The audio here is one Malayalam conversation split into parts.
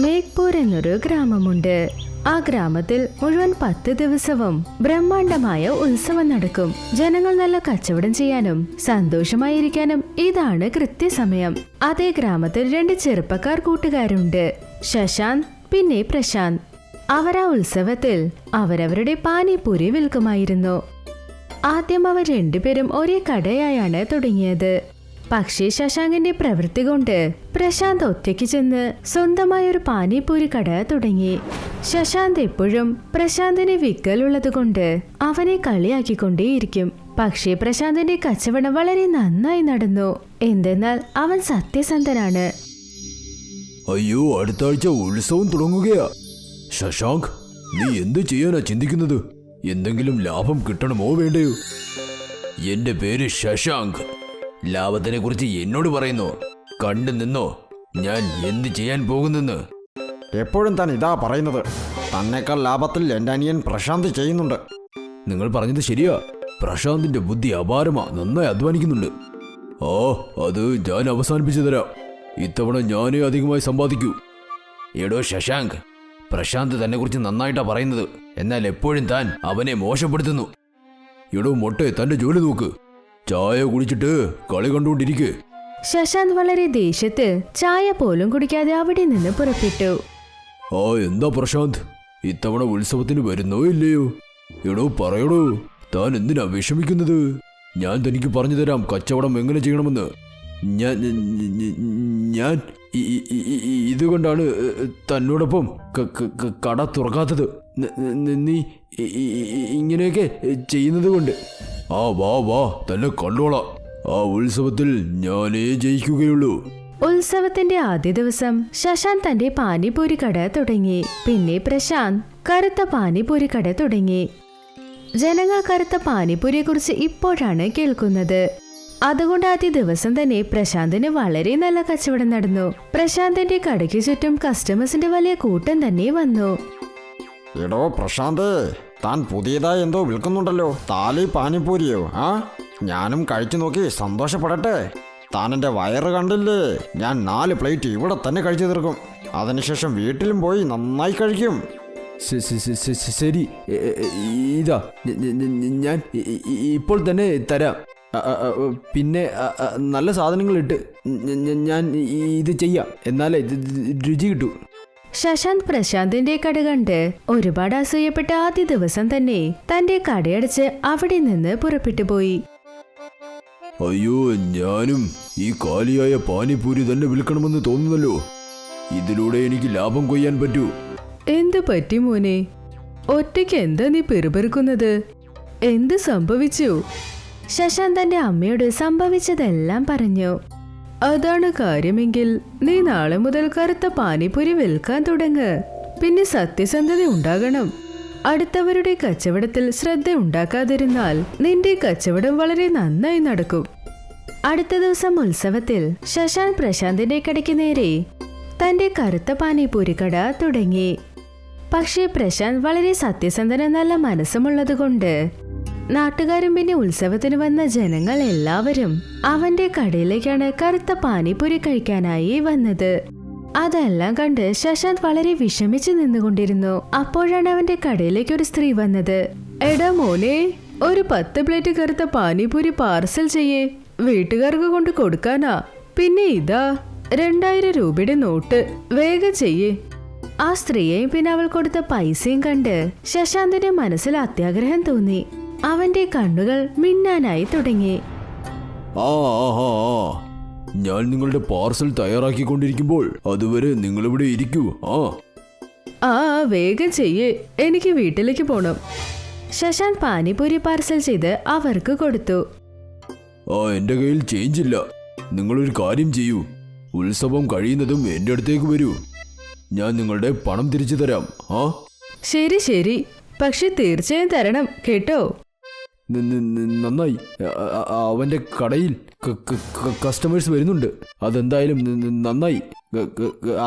മേഘ്പൂർ എന്നൊരു ഗ്രാമമുണ്ട്. ആ ഗ്രാമത്തിൽ മുഴുവൻ 10 ദിവസവും ബ്രഹ്മാണ്ഡമായ ഉത്സവം നടക്കും. ജനങ്ങൾ നല്ല കച്ചവടം ചെയ്യാനും സന്തോഷമായിരിക്കാനും ഇതാണ് കൃത്യസമയം. അതേ ഗ്രാമത്തിൽ 2 ചെറുപ്പക്കാർ കൂട്ടുകാരുണ്ട്, ശശാന്ത് പിന്നെ പ്രശാന്ത്. അവർ ആ ഉത്സവത്തിൽ അവരവരുടെ പാനിപൂരി വിൽക്കുമായിരുന്നു. ആദ്യം അവർ രണ്ടുപേരും ഒരേ കടയായാണ് തുടങ്ങിയത്. പക്ഷേ ശശാങ്കിന്റെ പ്രവൃത്തി കൊണ്ട് പ്രശാന്ത് ഒറ്റയ്ക്ക് ചെന്ന് സ്വന്തമായൊരു പാനിപൂരി കട തുടങ്ങി. ശശാന്ത് എപ്പോഴും പ്രശാന്തിന് വിക്കലുള്ളത് കൊണ്ട് അവനെ കളിയാക്കിക്കൊണ്ടേയിരിക്കും. പക്ഷേ പ്രശാന്തിന്റെ കച്ചവടം വളരെ നന്നായി നടന്നു. എന്തെന്നാൽ അവൻ സത്യസന്ധനാണ്. അയ്യോ, അടുത്ത ആഴ്ച ഉത്സവം തുടങ്ങുകയാ. ശശാങ്ക്, നീ എന്ത് ചെയ്യാനാ ചിന്തിക്കുന്നത്? എന്തെങ്കിലും ലാഭം കിട്ടണമോ വേണ്ടയോ? എന്റെ പേര് ശശാങ്ക്. ലാഭത്തിനെ കുറിച്ച് എന്നോട് പറയുന്നു. കണ്ടു നിന്നോ ഞാൻ എന്ത് ചെയ്യാൻ പോകുന്നെന്ന്. എപ്പോഴും താൻ ഇതാ പറയുന്നത്. തന്നേക്കാൾ ലാഭത്തിൽ എൻ്റെ അനിയൻ പ്രശാന്ത് ചെയ്യുന്നുണ്ട്. നിങ്ങൾ പറഞ്ഞത് ശരിയാ. പ്രശാന്തിന്റെ ബുദ്ധി അപാരമാ, നന്നായി അധ്വാനിക്കുന്നുണ്ട്. അത് ഞാൻ അവസാനിപ്പിച്ചു തരാം. ഇത്തവണ ഞാനേ അധികമായി സമ്പാദിക്കൂ. എടോ ശശാങ്ക്, പ്രശാന്ത് തന്നെ കുറിച്ച് നന്നായിട്ടാ പറയുന്നത്, എന്നാൽ എപ്പോഴും താൻ അവനെ മോശപ്പെടുത്തുന്നു. എടോ മൊട്ടെ, തന്റെ ജോലി നോക്ക്. ചായ കുടിച്ചിട്ട് കളി കണ്ടുകൊണ്ടിരിക്കെ. ശശാന്ത് വളരെ ദേഷ്യത്തിൽ ചായ പോലും കുടിക്കാതെ അവിടെ നിന്ന് പുറപ്പെട്ടു. എന്താ പ്രശാന്ത്, ഇത്തവണ ഉത്സവത്തിന് വരുന്നോ ഇല്ലയോ? എടോ പറയടോ, താൻ എന്തിനാ വിഷമിക്കുന്നത്? ഞാൻ തനിക്ക് പറഞ്ഞു തരാം കച്ചവടം എങ്ങനെ ചെയ്യണമെന്ന്. ഞാൻ ഇതുകൊണ്ടാണ് തന്നോടൊപ്പം കട തുറക്കാത്തത്. നീ ഇങ്ങനെയൊക്കെ ചെയ്യുന്നത് കൊണ്ട്. വാ തന്നെ കണ്ടോളാം. ആ ഉത്സവത്തിൽ ഞാനേ ജയിക്കുകയുള്ളൂ. ഉത്സവത്തിന്റെ ആദ്യ ദിവസം ശശാന്ത് തന്റെ പാനിപൂരി കട തുടങ്ങി. പിന്നെ പ്രശാന്ത് കറുത്ത പാനിപൂരി കട തുടങ്ങി. ജനങ്ങൾ കറുത്ത പാനിപൂരിയെ കുറിച്ച് ഇപ്പോഴാണ് കേൾക്കുന്നത്. അതുകൊണ്ട് ആദ്യ ദിവസം തന്നെ പ്രശാന്തിന് വളരെ നല്ല കച്ചവടം നടന്നു. പ്രശാന്തിന്റെ കടയ്ക്ക് ചുറ്റും കസ്റ്റമേഴ്സിന്റെ വലിയ കൂട്ടം തന്നെ വന്നു. എടോ പ്രശാന്ത്, താൻ പുതിയതായി എന്തോ വിൽക്കുന്നുണ്ടല്ലോ. താലി പാനിപൂരിയോ? ഞാനും കഴിച്ചു നോക്കി സന്തോഷപ്പെടട്ടെ. താൻ എൻ്റെ വയറ് കണ്ടില്ലേ? ഞാൻ 4 പ്ലേറ്റ് ഇവിടെ തന്നെ കഴിച്ചു തീർക്കും. അതിനുശേഷം വീട്ടിലും പോയി നന്നായി കഴിക്കും. ശരി, ഇതാ ഞാൻ ഇപ്പോൾ തന്നെ തരാം. പിന്നെ നല്ല സാധനങ്ങളിട്ട് ഞാൻ ഇത് ചെയ്യാം, എന്നാലേ രുചി കിട്ടൂ. ശശാന്ത് പ്രശാന്തിന്റെ കട കണ്ട് ഒരുപാട് അസൂയപ്പെട്ട ആദ്യ ദിവസം തന്നെ തന്റെ കടയടച്ച് അവിടെ നിന്ന് പുറപ്പെട്ടു പോയി. അയ്യോ, ഞാനും ഈ കാലിയായ പാനിപൂരി തന്നെ വിൽക്കണമെന്ന് തോന്നുന്നല്ലോ. ഇതിലൂടെ എനിക്ക് ലാഭം കൊയ്യാൻ പറ്റൂ. എന്ത് പറ്റി മോനെ? ഒറ്റയ്ക്ക് എന്താ നീ പെറുപെറുക്കുന്നത്? എന്ത് സംഭവിച്ചു? ശശാന്ത് തന്റെ അമ്മയോട് സംഭവിച്ചതെല്ലാം പറഞ്ഞു. അതാണ് കാര്യമെങ്കിൽ നീ നാളെ മുതൽ കറുത്ത പാനിപൂരി വിൽക്കാൻ തുടങ്ങ്. പിന്നെ സത്യസന്ധത ഉണ്ടാകണം. അടുത്തവരുടെ കച്ചവടത്തിൽ ശ്രദ്ധ ഉണ്ടാക്കാതിരുന്നാൽ നിന്റെ കച്ചവടം വളരെ നന്നായി നടക്കും. അടുത്ത ദിവസം ഉത്സവത്തിൽ ശശാന്ത് പ്രശാന്തിന്റെ കടയ്ക്ക് നേരെ തന്റെ കറുത്ത പാനിപൂരി കട തുടങ്ങി. പക്ഷേ പ്രശാന്ത് വളരെ സത്യസന്ധന നല്ല മനസ്സുമുള്ളതുകൊണ്ട് നാട്ടുകാരും പിന്നെ ഉത്സവത്തിന് വന്ന ജനങ്ങൾ എല്ലാവരും അവന്റെ കടയിലേക്കാണ് കറുത്ത പാനിപൂരി കഴിക്കാനായി വന്നത്. അതെല്ലാം കണ്ട് ശശാന്ത് വളരെ വിഷമിച്ചു നിന്നുകൊണ്ടിരുന്നു. അപ്പോഴാണ് അവന്റെ കടയിലേക്ക് ഒരു സ്ത്രീ വന്നത്. എടാ മോനെ, ഒരു 10 പ്ലേറ്റ് കറുത്ത പാനിപൂരി പാർസൽ ചെയ്യേ, വീട്ടുകാർക്ക് കൊണ്ട് കൊടുക്കാനാ. പിന്നെ ഇതാ 2000 രൂപയുടെ നോട്ട്, വേഗം ചെയ്യേ. ആ സ്ത്രീയെയും പിന്നെ അവൾ കൊടുത്ത പൈസയും കണ്ട് ശശാന്തിന്റെ മനസ്സിൽ അത്യാഗ്രഹം തോന്നി. അവന്റെ കണ്ണുകൾ മിന്നാനായി തുടങ്ങി. ഞാൻ നിങ്ങളുടെ പാർസൽ തയ്യാറാക്കിക്കൊണ്ടിരിക്കുമ്പോൾ അതുവരെ നിങ്ങളിവിടെ ഇരിക്കൂ. വേഗം ചെയ്യേ, എനിക്ക് വീട്ടിലേക്ക് പോണം. ശശാന്ത് പാനിപൂരി പാർസൽ ചെയ്ത് അവർക്ക് കൊടുത്തു. എന്റെ കയ്യിൽ ചേഞ്ച് ഇല്ല. നിങ്ങളൊരു കാര്യം ചെയ്യൂ, ഉത്സവം കഴിയുന്നതും എന്റെ അടുത്തേക്ക് വരൂ. ഞാൻ നിങ്ങളുടെ പണം തിരിച്ചു തരാം. ശരി ശരി, പക്ഷെ തീർച്ചയായും തരണം കേട്ടോ. നന്നായി. അവന്റെ കടയിൽ കസ്റ്റമേഴ്സ് വരുന്നുണ്ട്. അതെന്തായാലും നന്നായി.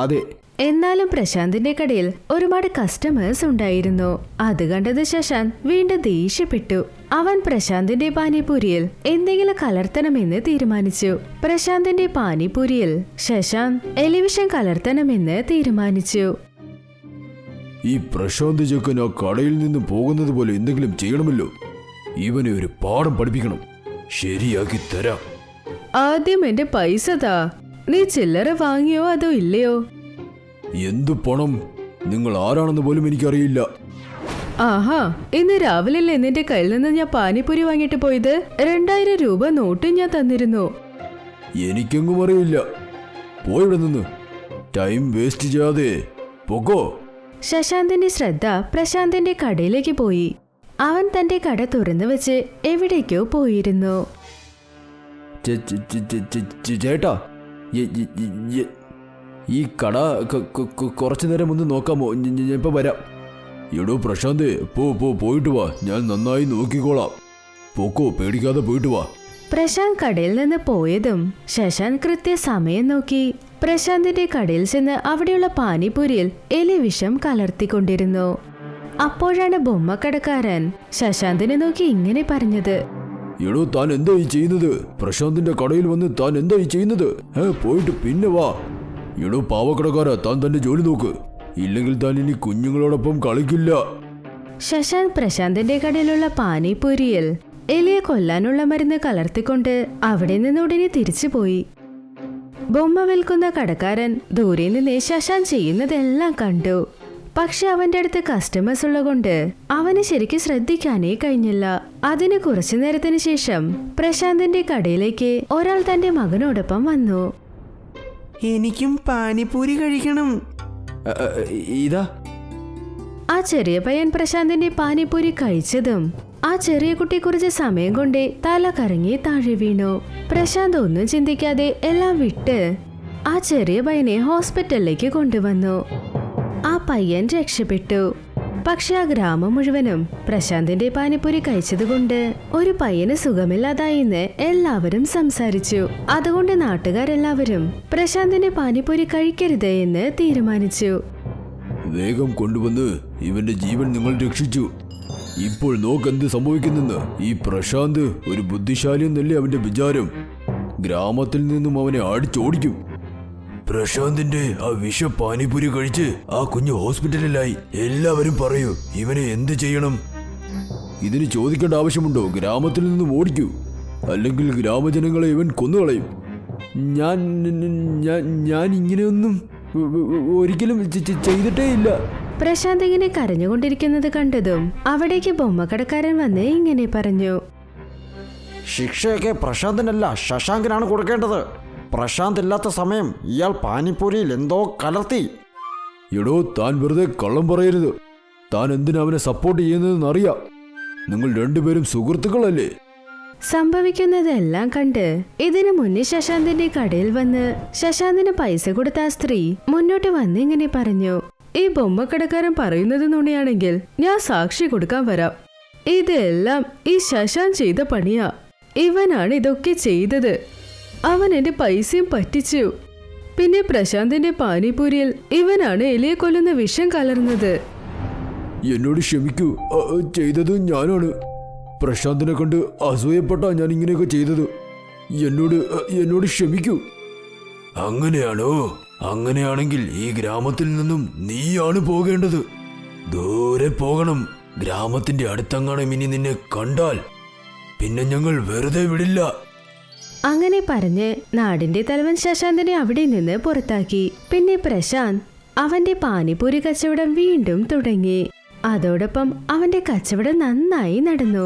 അതെ. എന്നാലും പ്രശാന്തിന്റെ കടയിൽ ഒരുപാട് കസ്റ്റമേഴ്സ് ഉണ്ടായിരുന്നു. അത് കണ്ടത് ശശാന്ത് വീണ്ടും ദേഷ്യപ്പെട്ടു. അവൻ പ്രശാന്തിന്റെ പാനിപൂരിയിൽ എന്തെങ്കിലും കലർത്തണമെന്ന് തീരുമാനിച്ചു. പ്രശാന്തിന്റെ പാനിപൂരിയിൽ ശശാന്ത് എലിവിഷൻ കലർത്തണമെന്ന് തീരുമാനിച്ചു. ഈ പ്രശാന്ത് ചെക്കൻ ആ കടയിൽ നിന്ന് പോകുന്നത് പോലെ എന്തെങ്കിലും ചെയ്യണമല്ലോ. ഇവനെ ഒരു പാഠം പഠിപ്പിക്കണം. ശരിയാക്കി തരാം. ആദ്യം എന്റെ പൈസ താ. നീ ചില്ലറ വാങ്ങിയോ അതോ ഇല്ലയോ? എന്തു പണം? നിങ്ങൾ ആരാണെന്ന് പോലും എനിക്കറിയില്ല. ആഹാ, ഇന്ന് രാവിലെ നിന്റെ കയ്യിൽ നിന്ന് ഞാൻ പാനിപൂരി വാങ്ങിട്ട് പോയത്. 2000 രൂപ നോട്ട് ഞാൻ തന്നിരുന്നു. എനിക്കെങ്ങും അറിയില്ല. പോയിവിടെ നിന്ന് ടൈം വേസ്റ്റ് ചെയ്യാതെ പൊക്കോ. ശശാന്തിന്റെ ശ്രദ്ധ പ്രശാന്തിന്റെ കടയിലേക്ക് പോയി. അവൻ തന്റെ കട തുറന്നു വെച്ച് എവിടേക്കോ പോയിരുന്നു. ചേട്ടാ, ഈ കട കുറച്ചു നേരം ഒന്ന് നോക്കാമോ? ഞാൻ ഇപ്പൊ വരാം. എടോ പ്രശാന്തേ, പോയിട്ട് വാ. ഞാൻ നന്നായി നോക്കിക്കോളാം. പൊക്കോ, പേടിക്കാതെ പോയിട്ട് വാ. പ്രശാന്ത് കടയിൽ നിന്ന് പോയതും ശശാന്ത് കൃത്യസമയം നോക്കി പ്രശാന്തിന്റെ കടയിൽ ചെന്ന് അവിടെയുള്ള പാനിപൂരിയിൽ എലിവിഷം കലർത്തിക്കൊണ്ടിരുന്നു. അപ്പോഴാണ് ബൊമ്മക്കടക്കാരൻ ശശാന്തിനെ നോക്കി ഇങ്ങനെ പറഞ്ഞത്. എടോ, താൻ എന്താ ഈ ചെയ്യുന്നത്? പ്രശാന്തിന്റെ കടയിൽ വന്ന് താൻ എന്താ ഈ ചെയ്യുന്നത്? പോയിട്ട് പിന്നെ വാ. എടോ പാവക്കടക്കാരാ, താൻ തന്റെ ജോലി നോക്ക്. ഇല്ലെങ്കിൽ താൻ ഇനി കുഞ്ഞുങ്ങളോടൊപ്പം കളിക്കില്ല. ശശാന്ത് പ്രശാന്തിന്റെ കടയിലുള്ള പാനിപൂരിയിൽ എലിയെ കൊല്ലാനുള്ള മരുന്ന് കലർത്തിക്കൊണ്ട് അവിടെ നിന്ന് ഉടനെ തിരിച്ചുപോയി. ബൊമ്മ വിൽക്കുന്ന കടക്കാരൻ ദൂരെ നിന്ന് ശശാന്ത് ചെയ്യുന്നതെല്ലാം കണ്ടു. പക്ഷെ അവന്റെ അടുത്ത് കസ്റ്റമേഴ്സ് ഉള്ളതുകൊണ്ട് അവന് ശരിക്കും ശ്രദ്ധിക്കാനേ കഴിഞ്ഞില്ല. അതിന് കുറച്ചു നേരത്തിന് ശേഷം പ്രശാന്തിന്റെ കടയിലേക്ക് ഒരാൾ തന്റെ മകനോടൊപ്പം വന്നു. എനിക്കും പാനിപൂരി കഴിക്കണം. ഇതാ. ആ ചെറിയ പയ്യൻ പ്രശാന്തിന്റെ പാനിപൂരി കഴിച്ചതും ആ ചെറിയ കുട്ടി കുറച്ച് സമയം കൊണ്ട് തല കറങ്ങി താഴെ വീണു. പ്രശാന്ത് ഒന്നും ചിന്തിക്കാതെ എല്ലാം വിട്ട് ആ ചെറിയ പയ്യനെ ഹോസ്പിറ്റലിലേക്ക് കൊണ്ടുവന്നു. ആ പയ്യൻ രക്ഷപ്പെട്ടു. പക്ഷെ ആ ഗ്രാമം മുഴുവനും പ്രശാന്തിന്റെ പാനിപൂരി കഴിച്ചതുകൊണ്ട് ഒരു പയ്യന് സുഖമില്ലാതായിന്ന് എല്ലാവരും സംസാരിച്ചു. അതുകൊണ്ട് നാട്ടുകാരെല്ലാവരും പ്രശാന്തിന്റെ പാനിപൂരി കഴിക്കരുത് എന്ന് തീരുമാനിച്ചു. വേഗം കൊണ്ടുവന്ന് ഇവന്റെ ജീവൻ നിങ്ങൾ രക്ഷിച്ചു. ഇപ്പോൾ നോക്കെന്ത് സംഭവിക്കുന്നെന്ന്. ഈ പ്രശാന്ത് ഒരു ബുദ്ധിശാലി എന്നല്ലേ അവന്റെ വിചാരം. ഗ്രാമത്തിൽ നിന്നും അവനെ അടിച്ചോടിക്കും. പ്രശാന്തിന്റെ ആ വിഷ പാനിപൂരി കഴിച്ച് ആ കുഞ്ഞ് ഹോസ്പിറ്റലിലായി. എല്ലാവരും പറയൂ, ഇവനെ എന്ത് ചെയ്യണം? ഇതിന് ചോദിക്കേണ്ട ആവശ്യമുണ്ടോ? ഗ്രാമത്തിൽ നിന്നും ഓടിക്കൂ, അല്ലെങ്കിൽ ഗ്രാമജനങ്ങളെ ഇവൻ കൊന്നുകളയും. ഞാൻ ഇങ്ങനെയൊന്നും ഒരിക്കലും ചെയ്തിട്ടേ ഇല്ല. പ്രശാന്ത് ഇങ്ങനെ കരഞ്ഞുകൊണ്ടിരിക്കുന്നത് കണ്ടതും അവിടേക്ക് ബൊമ്മക്കടക്കാരൻ വന്ന് ഇങ്ങനെ പറഞ്ഞു. ശിക്ഷയൊക്കെ പ്രശാന്തിനല്ല, ശശാങ്കിനാണ് കൊടുക്കേണ്ടത്. പ്രശാന്ത് ഇല്ലാത്ത സമയം ഇയാൾ പാനിപ്പൂരിയിൽ എന്തോ കലർത്തി. എടോ, താൻ വെറുതെ കള്ളം പറയരുത്. താൻ എന്തിനാ അവനെ സപ്പോർട്ട് ചെയ്യുന്നതെന്ന് അറിയാം. നിങ്ങൾ രണ്ടുപേരും സുഹൃത്തുക്കളല്ലേ? സംഭവിക്കുന്നതെല്ലാം കണ്ട് ഇതിനു മുന്നേ ശശാന്തിന്റെ കടയിൽ വന്ന് ശശാന്തിന് പൈസ കൊടുത്ത ആ സ്ത്രീ മുന്നോട്ട് വന്ന് ഇങ്ങനെ പറഞ്ഞു. ഈ ബൊമ്മക്കടക്കാരൻ പറയുന്നത് നുണയാണെങ്കിൽ ഞാൻ സാക്ഷി കൊടുക്കാൻ വരാം. ഇതെല്ലാം ഈ ശശാന്ത് ചെയ്ത പണിയാ. ഇവനാണ് ഇതൊക്കെ ചെയ്തത്. അവൻ എന്റെ പൈസയും പറ്റിച്ചു. പിന്നെ പ്രശാന്തിന്റെ പാനിപൂരിയിൽ ഇവനാണ് എലിയെ കൊല്ലുന്ന വിഷം കലർന്നത്. എന്നോട് ക്ഷമിക്കൂ, ചെയ്തത് ഞാനാണ്. പ്രശാന്തിനെ കണ്ട് അസൂയപ്പെട്ടാ ഞാൻ ഇങ്ങനെയൊക്കെ ചെയ്തത്. എന്നോട് ക്ഷമിക്കൂ. അങ്ങനെയാണോ? അങ്ങനെയാണെങ്കിൽ ഈ ഗ്രാമത്തിൽ നിന്നും നീയാണ് പോകേണ്ടത്. ദൂരെ പോകണം. ഗ്രാമത്തിന്റെ അടുത്തെങ്ങാനും ഇനി നിന്നെ കണ്ടാൽ പിന്നെ ഞങ്ങൾ വെറുതെ വിടില്ല. അങ്ങനെ പറഞ്ഞ് നാടിന്റെ തലവൻ ശശാന്തിനെ അവിടെ നിന്ന് പുറത്താക്കി. പിന്നെ പ്രശാന്ത് അവന്റെ പാനിപൂരി കച്ചവടം വീണ്ടും തുടങ്ങി. അതോടൊപ്പം അവന്റെ കച്ചവടം നന്നായി നടന്നു.